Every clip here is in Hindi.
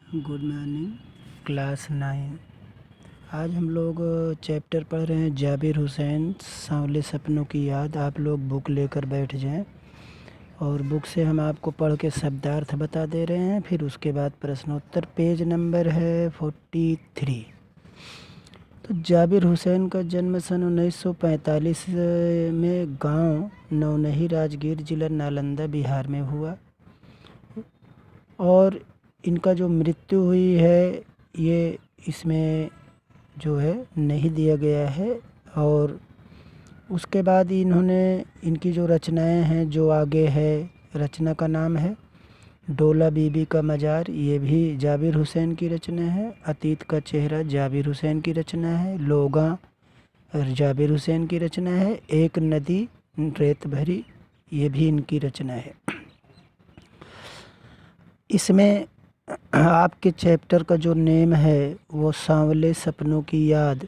Good morning class 9। आज हम लोग चैप्टर पढ़ रहे हैं जाबिर हुसैन सांवले सपनों की याद। आप लोग बुक लेकर बैठ जाएं और बुक से हम आपको पढ़ के शब्दार्थ बता दे रहे हैं। फिर उसके बाद प्रश्नोत्तर। पेज नंबर है 43। तो जाबिर हुसैन का जन्म सन 1945 में गांव नवनही राजगीर जिला नालंदा बिहार में हुआ और इनका जो मृत्यु हुई है ये इसमें जो है नहीं दिया गया है। और उसके बाद इन्होंने इनकी जो रचनाएं हैं जो आगे है, रचना का नाम है डोला बीबी का मज़ार, ये भी जाबिर हुसैन की रचना है। अतीत का चेहरा जाबिर हुसैन की रचना है। लोगा जाबिर हुसैन की रचना है। एक नदी रेत भरी, ये भी इनकी रचना है। इसमें आपके चैप्टर का जो नेम है वो सांवले सपनों की याद।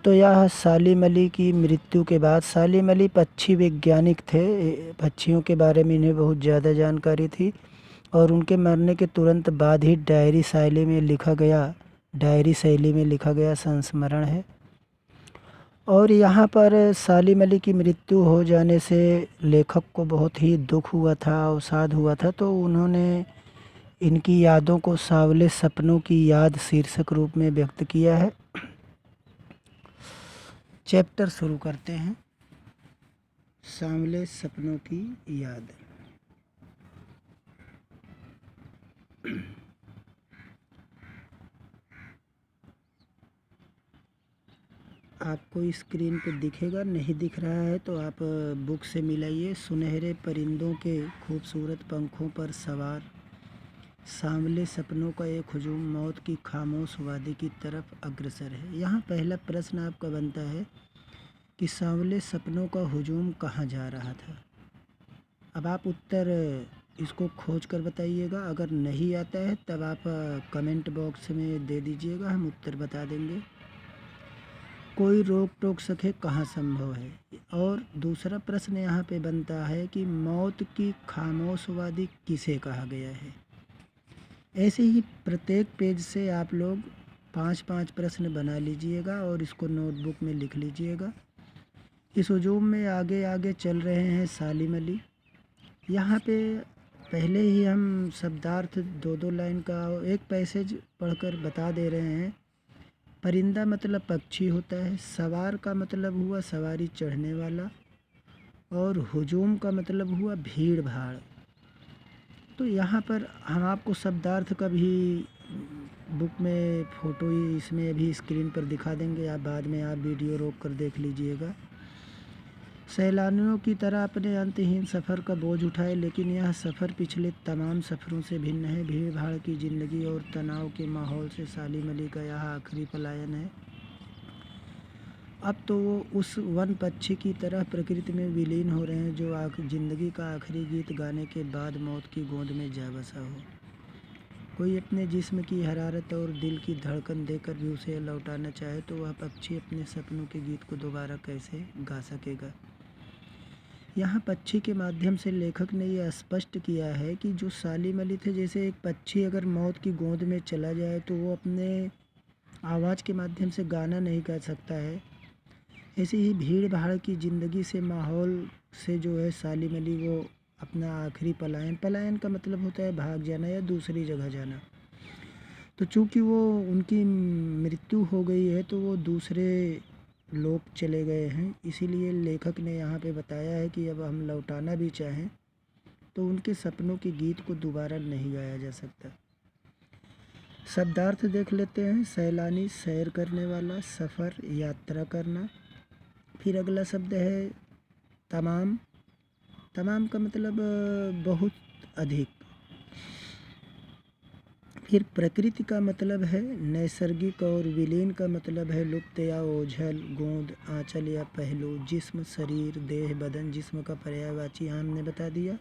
तो यह सालिम अली की मृत्यु के बाद, सालिम अली पक्षी वैज्ञानिक थे, पक्षियों के बारे में इन्हें बहुत ज़्यादा जानकारी थी और उनके मरने के तुरंत बाद ही डायरी शैली में लिखा गया संस्मरण है। और यहाँ पर सालिम अली की मृत्यु हो जाने से लेखक को बहुत ही दुख हुआ था, अवसाद हुआ था, तो उन्होंने इनकी यादों को सांवले सपनों की याद शीर्षक रूप में व्यक्त किया है। चैप्टर शुरू करते हैं। सांवले सपनों की याद। आपको स्क्रीन पे दिखेगा, नहीं दिख रहा है तो आप बुक से मिलाइए। सुनहरे परिंदों के खूबसूरत पंखों पर सवार सांवले सपनों का एक हुजूम मौत की खामोश वादी की तरफ अग्रसर है। यहाँ पहला प्रश्न आपका बनता है कि सांवले सपनों का हुजूम कहाँ जा रहा था। अब आप उत्तर इसको खोज कर बताइएगा। अगर नहीं आता है तब आप कमेंट बॉक्स में दे दीजिएगा, हम उत्तर बता देंगे। कोई रोक टोक सके कहाँ संभव है। और दूसरा प्रश्न यहाँ पे बनता है कि मौत की खामोश वादी किसे कहा गया है। ऐसे ही प्रत्येक पेज से आप लोग 5-5 प्रश्न बना लीजिएगा और इसको नोटबुक में लिख लीजिएगा। इस हुजूम में आगे आगे चल रहे हैं सालिम अली। यहाँ पे पहले ही हम शब्दार्थ 2-2 लाइन का एक पैसेज पढ़कर बता दे रहे हैं। परिंदा मतलब पक्षी होता है, सवार का मतलब हुआ सवारी चढ़ने वाला, और हुजूम का मतलब हुआ भीड़ भाड़। तो यहाँ पर हम आपको शब्दार्थ का भी बुक में फ़ोटो ही इसमें अभी स्क्रीन पर दिखा देंगे, आप बाद में आप वीडियो रोक कर देख लीजिएगा। सैलानियों की तरह अपने अंतहीन सफ़र का बोझ उठाए, लेकिन यह सफ़र पिछले तमाम सफ़रों से भिन्न है। भीड़ भाड़ की ज़िंदगी और तनाव के माहौल से सालिम अली का यह आखिरी पलायन है। अब तो वो उस वन पक्षी की तरह प्रकृति में विलीन हो रहे हैं जो ज़िंदगी का आखिरी गीत गाने के बाद मौत की गोद में जा बसा हो। कोई अपने जिस्म की हरारत और दिल की धड़कन देकर भी उसे लौटाना चाहे तो वह पक्षी अपने सपनों के गीत को दोबारा कैसे गा सकेगा। यहाँ पक्षी के माध्यम से लेखक ने यह स्पष्ट किया है कि जो सालिम अली थे, जैसे एक पक्षी अगर मौत की गोद में चला जाए तो वो अपने आवाज़ के माध्यम से गाना नहीं गा सकता है। ऐसे ही भीड़ भाड़ की ज़िंदगी से, माहौल से जो है सालिम अली वो अपना आखिरी पलायन का मतलब होता है भाग जाना या दूसरी जगह जाना। तो चूँकि वो उनकी मृत्यु हो गई है तो वो दूसरे लोग चले गए हैं, इसीलिए लेखक ने यहाँ पे बताया है कि अब हम लौटाना भी चाहें तो उनके सपनों के गीत को दोबारा नहीं गाया जा सकता। शब्दार्थ देख लेते हैं। सैलानी सैर करने वाला, सफ़र यात्रा करना। फिर अगला शब्द है तमाम। तमाम का मतलब बहुत अधिक। फिर प्रकृति का मतलब है नैसर्गिक, और विलीन का मतलब है लुप्त या ओझल, गोंद, आंचल या पहलू। जिस्म शरीर, देह, बदन। जिस्म का पर्यायवाची हमने बता दिया।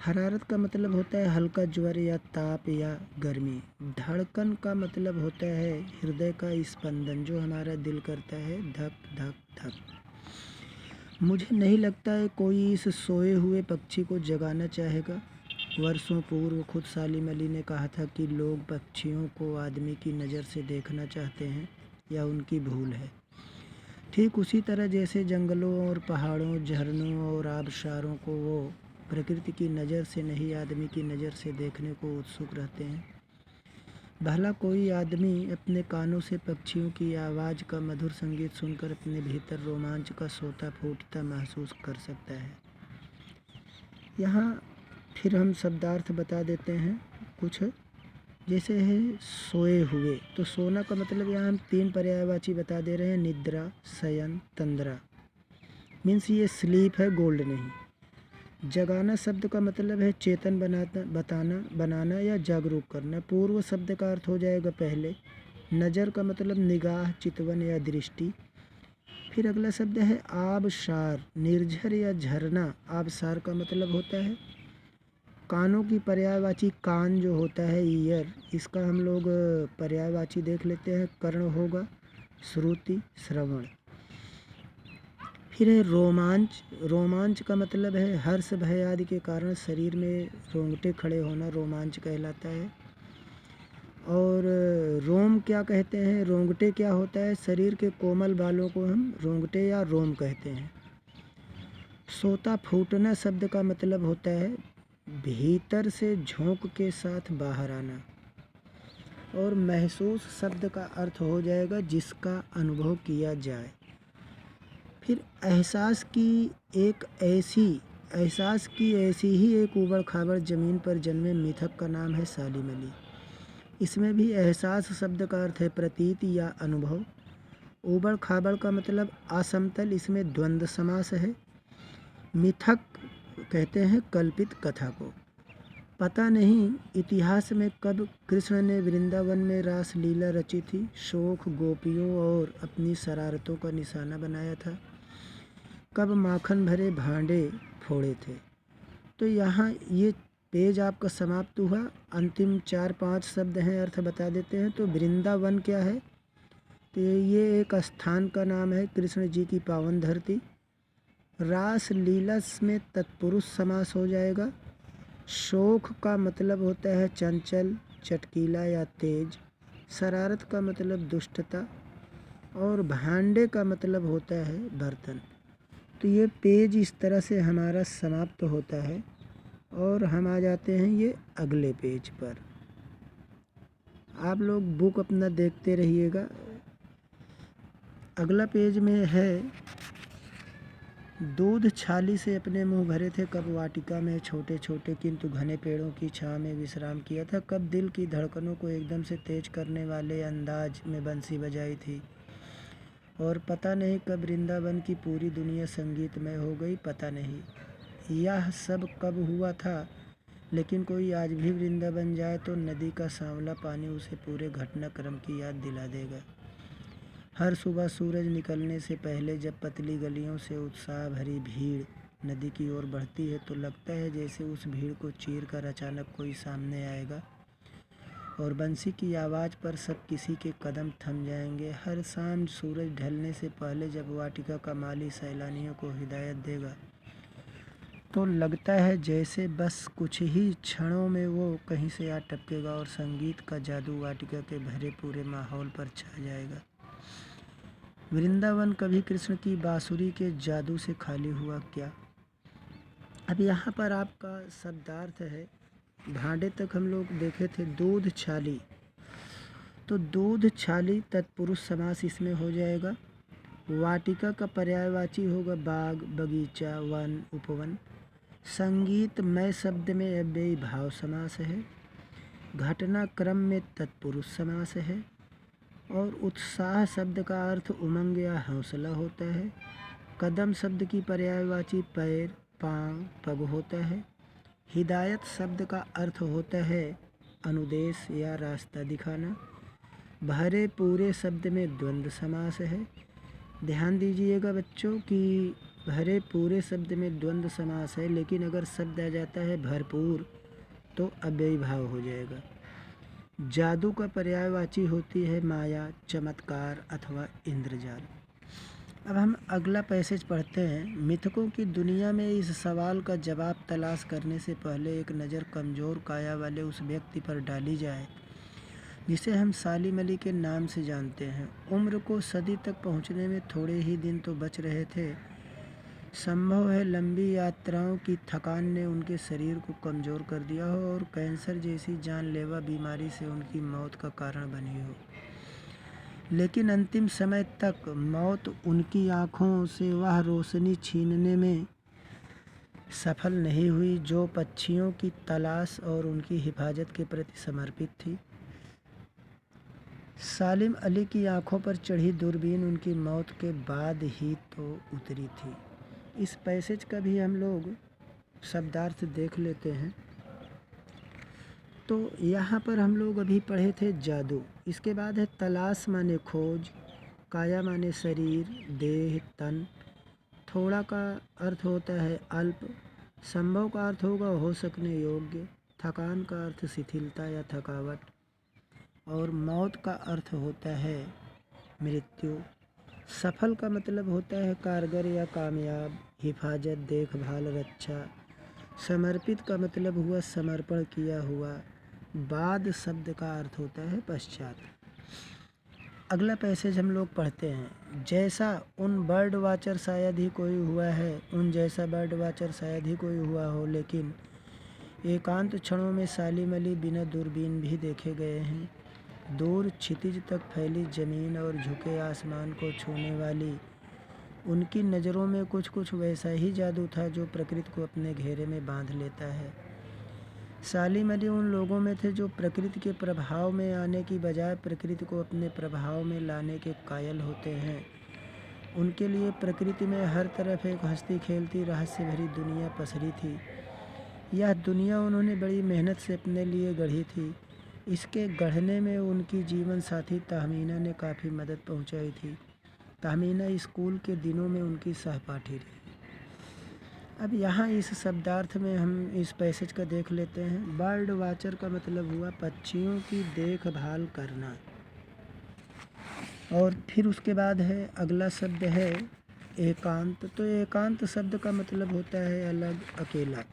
हरारत का मतलब होता है हल्का ज्वर या ताप या गर्मी। धड़कन का मतलब होता है हृदय का स्पंदन, जो हमारा दिल करता है धक धक धक। मुझे नहीं लगता है कोई इस सोए हुए पक्षी को जगाना चाहेगा। वर्षों पूर्व खुद सालिम अली ने कहा था कि लोग पक्षियों को आदमी की नज़र से देखना चाहते हैं, या उनकी भूल है। ठीक उसी तरह जैसे जंगलों और पहाड़ों, झरनों और आबशारों को वो प्रकृति की नज़र से नहीं, आदमी की नज़र से देखने को उत्सुक रहते हैं। भला कोई आदमी अपने कानों से पक्षियों की आवाज़ का मधुर संगीत सुनकर अपने भीतर रोमांच का सोता फूटता महसूस कर सकता है। यहाँ फिर हम शब्दार्थ बता देते हैं कुछ, जैसे है सोए हुए। तो सोना का मतलब यहाँ हम 3 पर्यायवाची बता दे रहे हैं, निद्रा, शयन, तंद्रा। मीन्स ये स्लीप है, गोल्ड नहीं। जगाना शब्द का मतलब है चेतन बनाना या जागरूक करना। पूर्व शब्द का अर्थ हो जाएगा पहले। नज़र का मतलब निगाह, चितवन या दृष्टि। फिर अगला शब्द है आबशार, निर्झर या झरना। आबशार का मतलब होता है कानों की पर्यायवाची कान जो होता है, ईयर, इसका हम लोग पर्यायवाची देख लेते हैं, कर्ण होगा, श्रुति, श्रवण। फिर है रोमांच। रोमांच का मतलब है हर्ष, भय आदि के कारण शरीर में रोंगटे खड़े होना, रोमांच कहलाता है। और रोम क्या कहते हैं, रोंगटे क्या होता है, शरीर के कोमल बालों को हम रोंगटे या रोम कहते हैं। सोता फूटना शब्द का मतलब होता है भीतर से झोंक के साथ बाहर आना। और महसूस शब्द का अर्थ हो जाएगा जिसका अनुभव किया जाए। फिर एहसास की ऐसी ही एक ऊबड़ खाबड़ ज़मीन पर जन्मे मिथक का नाम है सालिम अली। इसमें भी एहसास शब्द का अर्थ है प्रतीति या अनुभव। ऊबड़ खाबड़ का मतलब असमतल, इसमें द्वंद्व समास है। मिथक कहते हैं कल्पित कथा को। पता नहीं इतिहास में कब कृष्ण ने वृंदावन में रास लीला रची थी, शोक गोपियों और अपनी शरारतों का निशाना बनाया था, कब माखन भरे भांडे फोड़े थे। तो यहाँ ये पेज आपका समाप्त हुआ। अंतिम 4-5 शब्द हैं, अर्थ बता देते हैं। तो वृंदावन क्या है, तो ये एक स्थान का नाम है, कृष्ण जी की पावन धरती। रास लीला में तत्पुरुष समास हो जाएगा। शोक का मतलब होता है चंचल, चटकीला या तेज। शरारत का मतलब दुष्टता। और भांडे का मतलब होता है बर्तन। तो ये पेज इस तरह से हमारा समाप्त होता है और हम आ जाते हैं ये अगले पेज पर। आप लोग बुक अपना देखते रहिएगा। अगला पेज में है दूध छाली से अपने मुंह भरे थे, कब वाटिका में छोटे छोटे किंतु घने पेड़ों की छांव में विश्राम किया था, कब दिल की धड़कनों को एकदम से तेज करने वाले अंदाज में बंसी बजाई थी, और पता नहीं कब वृंदावन की पूरी दुनिया संगीतमय हो गई। पता नहीं यह सब कब हुआ था, लेकिन कोई आज भी वृंदावन जाए तो नदी का सांवला पानी उसे पूरे घटनाक्रम की याद दिला देगा। हर सुबह सूरज निकलने से पहले जब पतली गलियों से उत्साह भरी भीड़ नदी की ओर बढ़ती है तो लगता है जैसे उस भीड़ को चीर कर अचानक कोई सामने आएगा और बंसी की आवाज़ पर सब किसी के कदम थम जाएंगे। हर शाम सूरज ढलने से पहले जब वाटिका का माली सैलानियों को हिदायत देगा तो लगता है जैसे बस कुछ ही क्षणों में वो कहीं से आ टपकेगा और संगीत का जादू वाटिका के भरे पूरे माहौल पर छा जाएगा। वृंदावन कभी कृष्ण की बांसुरी के जादू से खाली हुआ क्या। अब यहाँ पर आपका शब्दार्थ है, भांडे तक हम लोग देखे थे, दूध छाली। तो दूध छाली तत्पुरुष समास इसमें हो जाएगा। वाटिका का पर्यायवाची होगा बाग, बगीचा, वन, उपवन। संगीतमय शब्द में अव्ययी भाव समास है। घटनाक्रम में तत्पुरुष समास है। और उत्साह शब्द का अर्थ उमंग या हौसला होता है। कदम शब्द की पर्यायवाची पैर, पांव, पग होता है। हिदायत शब्द का अर्थ होता है अनुदेश या रास्ता दिखाना। भरे पूरे शब्द में द्वंद्व समास है। ध्यान दीजिएगा बच्चों कि भरे पूरे शब्द में द्वंद्व समास है, लेकिन अगर शब्द आ जाता है भरपूर तो अव्ययी भाव हो जाएगा। जादू का पर्यायवाची होती है माया, चमत्कार अथवा इंद्रजाल। अब हम अगला पैसेज पढ़ते हैं। मिथकों की दुनिया में इस सवाल का जवाब तलाश करने से पहले एक नज़र कमज़ोर काया वाले उस व्यक्ति पर डाली जाए जिसे हम सालिम अली के नाम से जानते हैं। उम्र को सदी तक पहुंचने में थोड़े ही दिन तो बच रहे थे। संभव है लंबी यात्राओं की थकान ने उनके शरीर को कमज़ोर कर दिया हो और कैंसर जैसी जानलेवा बीमारी से उनकी मौत का कारण बनी हो। लेकिन अंतिम समय तक मौत उनकी आँखों से वह रोशनी छीनने में सफल नहीं हुई जो पक्षियों की तलाश और उनकी हिफाजत के प्रति समर्पित थी। सालिम अली की आंखों पर चढ़ी दूरबीन उनकी मौत के बाद ही तो उतरी थी। इस पैसेज का भी हम लोग शब्दार्थ देख लेते हैं। तो यहाँ पर हम लोग अभी पढ़े थे जादू। इसके बाद है तलाश माने खोज, काया माने शरीर, देह, तन। थोड़ा का अर्थ होता है अल्प, संभव का अर्थ होगा हो सकने योग्य, थकान का अर्थ शिथिलता या थकावट, और मौत का अर्थ होता है मृत्यु। सफल का मतलब होता है कारगर या कामयाब, हिफाजत, देखभाल, रक्षा। समर्पित का मतलब हुआ समर्पण किया हुआ। बाद शब्द का अर्थ होता है पश्चात। अगला पैसेज हम लोग पढ़ते हैं। जैसा उन बर्ड वाचर शायद ही कोई हुआ है, उन जैसा बर्ड वाचर शायद ही कोई हुआ हो, लेकिन एकांत क्षणों में सालिम अली बिना दूरबीन भी देखे गए हैं। दूर क्षितिज तक फैली ज़मीन और झुके आसमान को छूने वाली उनकी नज़रों में कुछ कुछ वैसा ही जादू था जो प्रकृति को अपने घेरे में बांध लेता है। सालिम अली उन लोगों में थे जो प्रकृति के प्रभाव में आने की बजाय प्रकृति को अपने प्रभाव में लाने के कायल होते हैं। उनके लिए प्रकृति में हर तरफ एक हंसती खेलती रहस्य भरी दुनिया पसरी थी। यह दुनिया उन्होंने बड़ी मेहनत से अपने लिए गढ़ी थी। इसके गढ़ने में उनकी जीवन साथी तहमीना ने काफ़ी मदद पहुंचाई थी। तहमीना स्कूल के दिनों में उनकी सहपाठी रही। अब यहाँ इस शब्दार्थ में हम इस पैसेज का देख लेते हैं। बर्ड वाचर का मतलब हुआ पक्षियों की देखभाल करना। और फिर उसके बाद है अगला शब्द है एकांत। तो एकांत शब्द का मतलब होता है अलग, अकेला।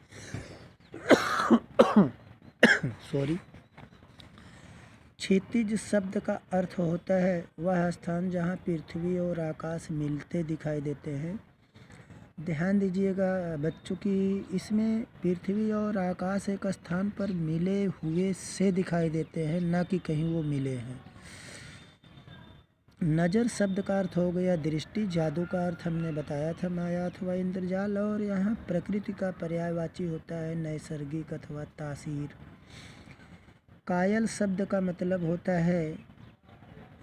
सॉरी। क्षितिज शब्द का अर्थ होता है वह स्थान जहाँ पृथ्वी और आकाश मिलते दिखाई देते हैं। ध्यान दीजिएगा बच्चों की, इसमें पृथ्वी और आकाश एक स्थान पर मिले हुए से दिखाई देते हैं, ना कि कहीं वो मिले हैं। नज़र शब्द का अर्थ हो गया दृष्टि। जादू का अर्थ हमने बताया था माया अथवा इंद्रजाल, और यहाँ प्रकृति का पर्यायवाची होता है नैसर्गिक अथवा तासीर। कायल शब्द का मतलब होता है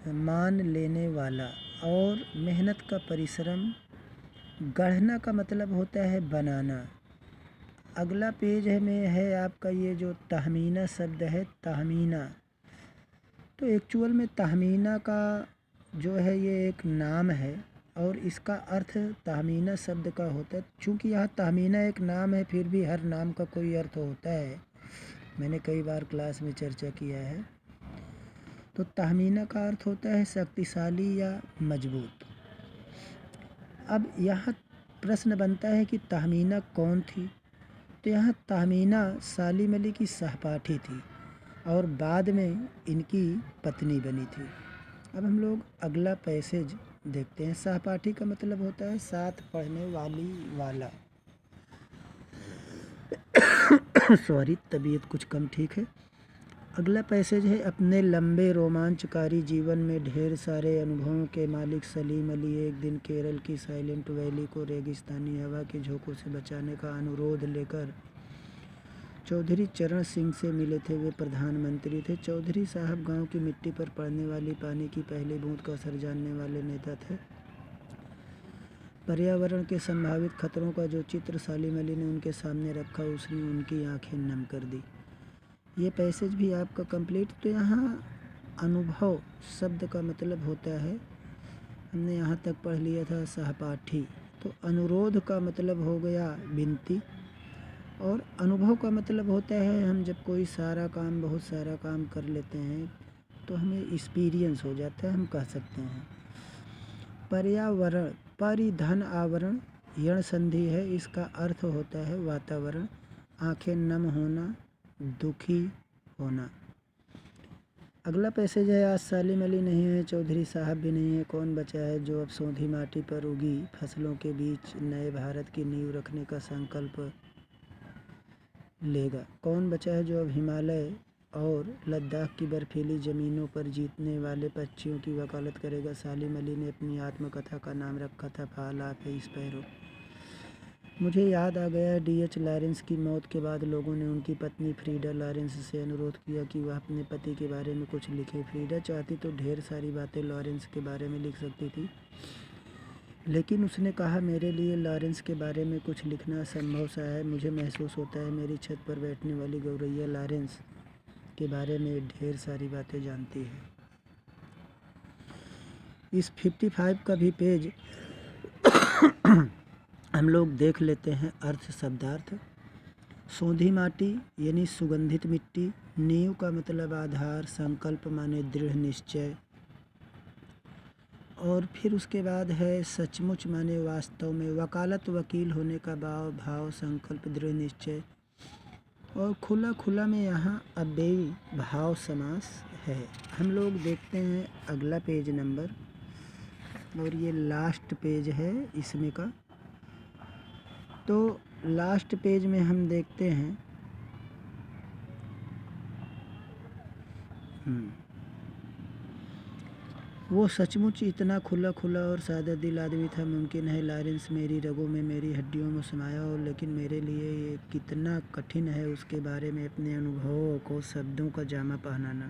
मान लेने वाला और मेहनत का परिश्रम। गढ़ना का मतलब होता है बनाना। अगला पेज में है आपका ये जो तहमीना शब्द है, तहमीना। तो एक्चुअल में तहमीना का जो है ये एक नाम है और इसका अर्थ तहमीना शब्द का होता है। चूँकि यहाँ तहमीना एक नाम है, फिर भी हर नाम का कोई अर्थ होता है, मैंने कई बार क्लास में चर्चा किया है। तो तहमीना का अर्थ होता है शक्तिशाली या मजबूत। अब यहाँ प्रश्न बनता है कि तहमीना कौन थी। तो यहाँ तहमीना सालिम अली की सहपाठी थी और बाद में इनकी पत्नी बनी थी। अब हम लोग अगला पैसेज देखते हैं। सहपाठी का मतलब होता है साथ पढ़ने वाली वाला। सॉरी, तबीयत कुछ कम ठीक है। अगला पैसेज है अपने लंबे रोमांचकारी जीवन में ढेर सारे अनुभवों के मालिक सलीम अली एक दिन केरल की साइलेंट वैली को रेगिस्तानी हवा के झोंकों से बचाने का अनुरोध लेकर चौधरी चरण सिंह से मिले थे। वे प्रधानमंत्री थे। चौधरी साहब गांव की मिट्टी पर पड़ने वाली पानी की पहली बूंद का असर जानने वाले नेता थे। पर्यावरण के संभावित खतरों का जो चित्र सालिम अली ने उनके सामने रखा उसने उनकी आंखें नम कर दी। ये पैसेज भी आपका कंप्लीट। तो यहाँ अनुभव शब्द का मतलब होता है, हमने यहाँ तक पढ़ लिया था सहपाठी। तो अनुरोध का मतलब हो गया विनती, और अनुभव का मतलब होता है हम जब कोई बहुत सारा काम कर लेते हैं तो हमें एक्सपीरियंस हो जाता है, हम कह सकते हैं। पर्यावरण, परिधन आवरण, यण संधि है, इसका अर्थ होता है वातावरण। आंखें नम होना, दुखी होना। अगला पैसेज है, आज सालिम अली नहीं है, चौधरी साहब भी नहीं है, कौन बचा है जो अब सोंधी माटी पर उगी फसलों के बीच नए भारत की नींव रखने का संकल्प लेगा? कौन बचा है जो अब हिमालय और लद्दाख की बर्फीली ज़मीनों पर जीतने वाले पक्षियों की वकालत करेगा? सालिम अली ने अपनी आत्मकथा का नाम रखा था फाल ऑफ ए स्पैरो। मुझे याद आ गया D.H. लॉरेंस की मौत के बाद लोगों ने उनकी पत्नी फ्रीडा लॉरेंस से अनुरोध किया कि वह अपने पति के बारे में कुछ लिखे। फ्रीडा चाहती तो ढेर सारी बातें लॉरेंस के बारे में लिख सकती थी, लेकिन उसने कहा, मेरे लिए लॉरेंस के बारे में कुछ लिखना असंभव सा है। मुझे महसूस होता है मेरी छत पर बैठने वाली गौरैया लॉरेंस के बारे में ढेर सारी बातें जानती है। इस 55 का भी पेज हम लोग देख लेते हैं। अर्थ शब्दार्थ। सोंधी माटी यानी सुगंधित मिट्टी, नींव का मतलब आधार, संकल्प माने दृढ़ निश्चय, और फिर उसके बाद है सचमुच माने वास्तव में, वकालत वकील होने का भाव, संकल्प, दृढ़ निश्चय, और खुला खुला में यहाँ अव्ययी भाव समास है। हम लोग देखते हैं अगला पेज नंबर, और ये लास्ट पेज है इसमें का। तो लास्ट पेज में हम देखते हैं वो सचमुच इतना खुला खुला और सादा दिल आदमी था, मुमकिन है लॉरेंस मेरी रगों में, मेरी हड्डियों में समाया हो, लेकिन मेरे लिए ये कितना कठिन है उसके बारे में अपने अनुभवों को शब्दों का जामा पहनाना।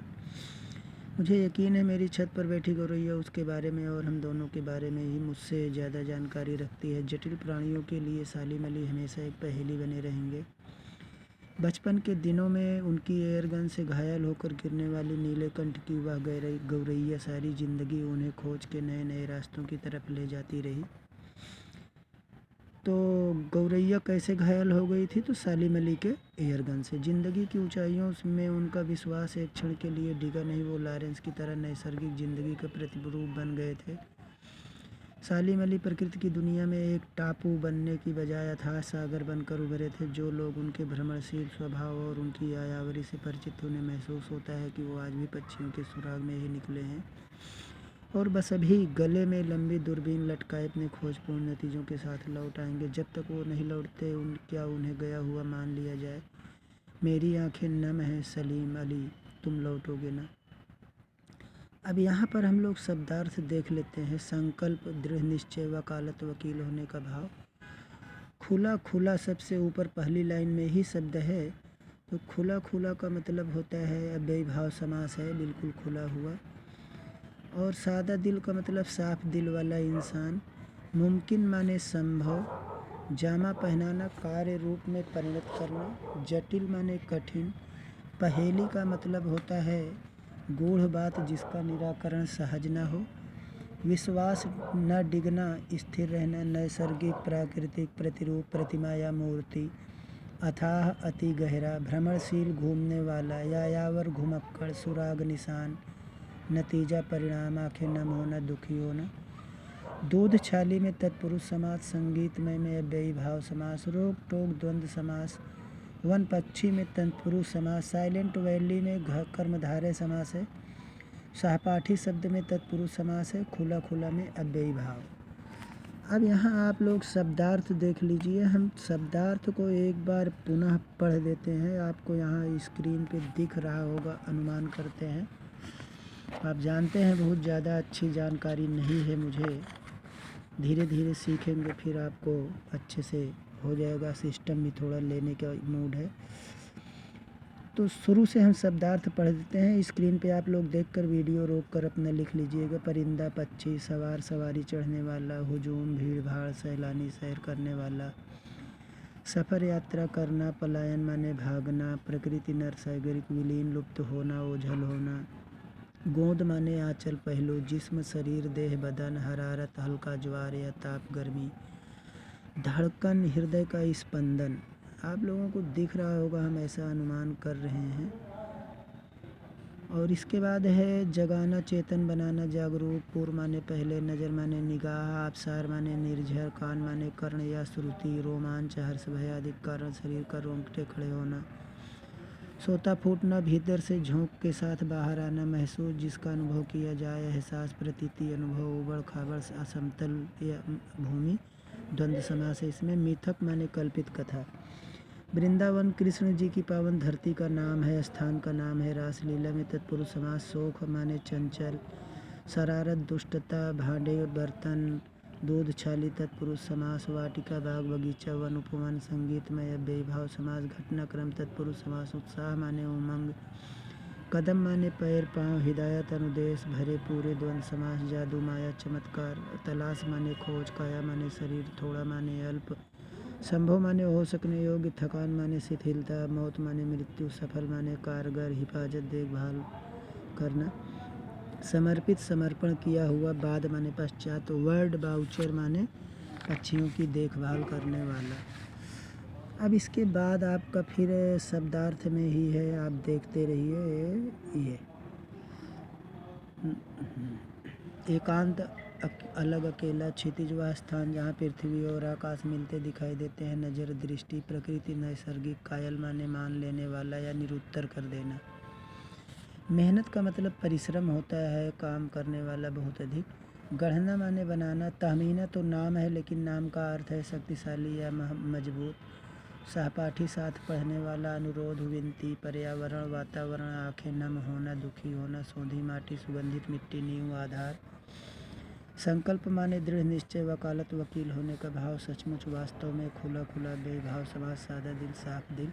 मुझे यकीन है मेरी छत पर बैठी गौरैया उसके बारे में और हम दोनों के बारे में ही मुझसे ज़्यादा जानकारी रखती है। जटिल प्राणियों के लिए सालिम अली हमेशा एक पहेली बने रहेंगे। बचपन के दिनों में उनकी एयरगन से घायल होकर गिरने वाली नीलकंठ की वह गौरैया सारी ज़िंदगी उन्हें खोज के नए नए रास्तों की तरफ ले जाती रही। तो गौरैया कैसे घायल हो गई थी? तो सालिम अली के एयरगन से। ज़िंदगी की ऊंचाइयों में उनका विश्वास एक क्षण के लिए डिगा नहीं। वो लॉरेंस की तरह नैसर्गिक ज़िंदगी का प्रतिरूप बन गए थे। सालिम अली प्रकृति की दुनिया में एक टापू बनने की बजाय अथाह सागर बनकर उभरे थे। जो लोग उनके भ्रमणशील स्वभाव और उनकी आयावरी से परिचित, उन्हें महसूस होता है कि वो आज भी पक्षियों के सुराग में ही निकले हैं और बस अभी गले में लंबी दूरबीन लटकाए अपने खोजपूर्ण नतीजों के साथ लौट आएंगे। जब तक वो नहीं लौटते क्या उन्हें गया हुआ मान लिया जाए? मेरी आंखें नम हैं सलीम अली, तुम लौटोगे ना? अब यहाँ पर हम लोग शब्दार्थ देख लेते हैं। संकल्प, दृढ़ निश्चय, वकालत, वकील होने का भाव। खुला खुला सबसे ऊपर पहली लाइन में ही शब्द है, तो खुला खुला का मतलब होता है अव्ययी भाव समास है, बिल्कुल खुला हुआ। और सादा दिल का मतलब साफ दिल वाला इंसान। मुमकिन माने संभव। जामा पहनाना, कार्य रूप में परिणत करना। जटिल माने कठिन। पहेली का मतलब होता है गूढ़ बात जिसका निराकरण सहज न हो। विश्वास, न डिगना, स्थिर रहना, नैसर्गिक, प्राकृतिक, प्रतिरूप, प्रतिमा या मूर्ति। अथाह, अति गहरा, भ्रमणशील, घूमने वाला, यायावर, घुमक्कड़, सुराग, निशान, नतीजा, परिणाम, आंखें नम होना, दुखी होना। दूध छाली में तत्पुरुष समास, संगीतमय में अव्ययी भाव समास, रोक टोक द्वंद्व समास, वन पक्षी में तत्पुरुष समास, साइलेंट वैली में कर्मधारय समास है, सहपाठी शब्द में तत्पुरुष समास है, खुला खुला में अव्ययी भाव। अब यहाँ आप लोग शब्दार्थ देख लीजिए। हम शब्दार्थ को एक बार पुनः पढ़ देते हैं। आपको यहाँ स्क्रीन पे दिख रहा होगा, अनुमान करते हैं। आप जानते हैं बहुत ज़्यादा अच्छी जानकारी नहीं है मुझे, धीरे धीरे सीखेंगे फिर आपको अच्छे से हो जाएगा। सिस्टम भी थोड़ा लेने का मूड है। तो शुरू से हम शब्दार्थ पढ़ देते हैं। स्क्रीन पे आप लोग देखकर वीडियो रोककर अपना लिख लीजिएगा। परिंदा, पक्षी, सवार, सवारी, चढ़ने वाला, हुजूम, भीड़ भाड़, सैलानी, सैर करने वाला, सफ़र, यात्रा करना, पलायन माने भागना, प्रकृति, नरसागरिक, विलीन, लुप्त होना, ओझल होना, गोंद माने आंचल, पहलू, जिस्म, शरीर, देह, बदन, हरारत, हल्का ज्वार या ताप, गर्मी, धड़कन, हृदय का स्पंदन। आप लोगों को दिख रहा होगा, हम ऐसा अनुमान कर रहे हैं। और इसके बाद है जगाना, चेतन बनाना, जागरूक। पूर्व माने पहले, नज़र माने निगाह, आबसार माने निर्झर, कान माने कर्ण या श्रुति, रोमांच, हर्ष, भय आदि कारण शरीर का रोंगटे खड़े होना। सोता फूटना, भीतर से झोंक के साथ बाहर आना, महसूस जिसका अनुभव किया जाए, एहसास, प्रतीति, अनुभव, उबड़ खाबड़, असमतल या भूमि। द्वंद्व समास है इसमें। मिथक माने कल्पित कथा। वृंदावन कृष्ण जी की पावन धरती का नाम है, स्थान का नाम है। रासलीला में तत्पुरुष समास। शोक माने चंचल, शरारत, दुष्टता, भांडे बर्तन, दूध छाली तत्पुरुष समास। वाटिका बाग बगीचा, वन उपवन, संगीतमय बेभाव समास। घटनाक्रम तत्पुरुष समास। उत्साह माने उमंग। कदम माने पैर पाँव, हिदायत अनुदेश, भरे पूरे द्वंद्व समास। जादू माया चमत्कार। तलाश माने खोज। काया माने शरीर, थोड़ा माने अल्प। संभव माने हो सकने योग्य। थकान माने शिथिलता। मौत माने मृत्यु। सफल माने कारगर, हिफाजत, देखभाल करना। समर्पित, समर्पण किया हुआ। बाद माने पश्चात। वर्ड बाउचर माने पक्षियों की देखभाल करने वाला। अब इसके बाद आपका फिर शब्दार्थ में ही है, आप देखते रहिए। ये एकांत, अलग, अकेला। क्षितिज वह स्थान जहाँ पृथ्वी और आकाश मिलते दिखाई देते हैं। नज़र, दृष्टि। प्रकृति, नैसर्गिक। कायल माने मान लेने वाला या निरुत्तर कर देना। मेहनत का मतलब परिश्रम होता है, काम करने वाला बहुत अधिक। गढ़ना माने बनाना। तहमीना तो नाम है, लेकिन नाम का अर्थ है शक्तिशाली या मजबूत। सहपाठी, साथ पढ़ने वाला। अनुरोध, विनती। पर्यावरण, वातावरण। आँखें, नम होना, दुखी होना। सोंधी माटी, सुगंधित मिट्टी। नींव, आधार। संकल्प माने दृढ़ निश्चय, वकालत, वकील होने का भाव। सचमुच, वास्तव में। खुला खुला, बेभाव समास। सादा दिल, साफ दिल।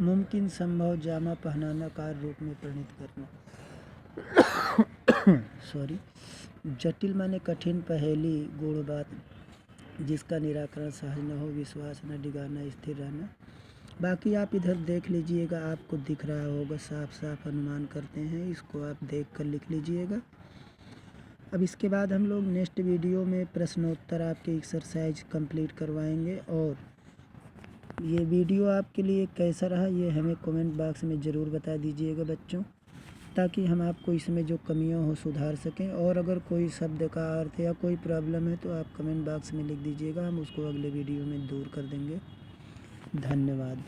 मुमकिन, संभव। जामा पहनाना, कार्य रूप में परिणित करना। सॉरी। जटिल माने कठिन, पहेली, गूढ़ बात जिसका निराकरण सहज न हो। विश्वास न डिगाना, स्थिर रहना। बाकी आप इधर देख लीजिएगा, आपको दिख रहा होगा, साफ साफ अनुमान करते हैं, इसको आप देख कर लिख लीजिएगा। अब इसके बाद हम लोग नेक्स्ट वीडियो में प्रश्नोत्तर आपके एक्सरसाइज कंप्लीट करवाएंगे। और ये वीडियो आपके लिए कैसा रहा ये हमें कमेंट बॉक्स में ज़रूर बता दीजिएगा बच्चों, ताकि हम आपको इसमें जो कमियां हो सुधार सकें। और अगर कोई शब्द का अर्थ या कोई प्रॉब्लम है तो आप कमेंट बॉक्स में लिख दीजिएगा, हम उसको अगले वीडियो में दूर कर देंगे। धन्यवाद।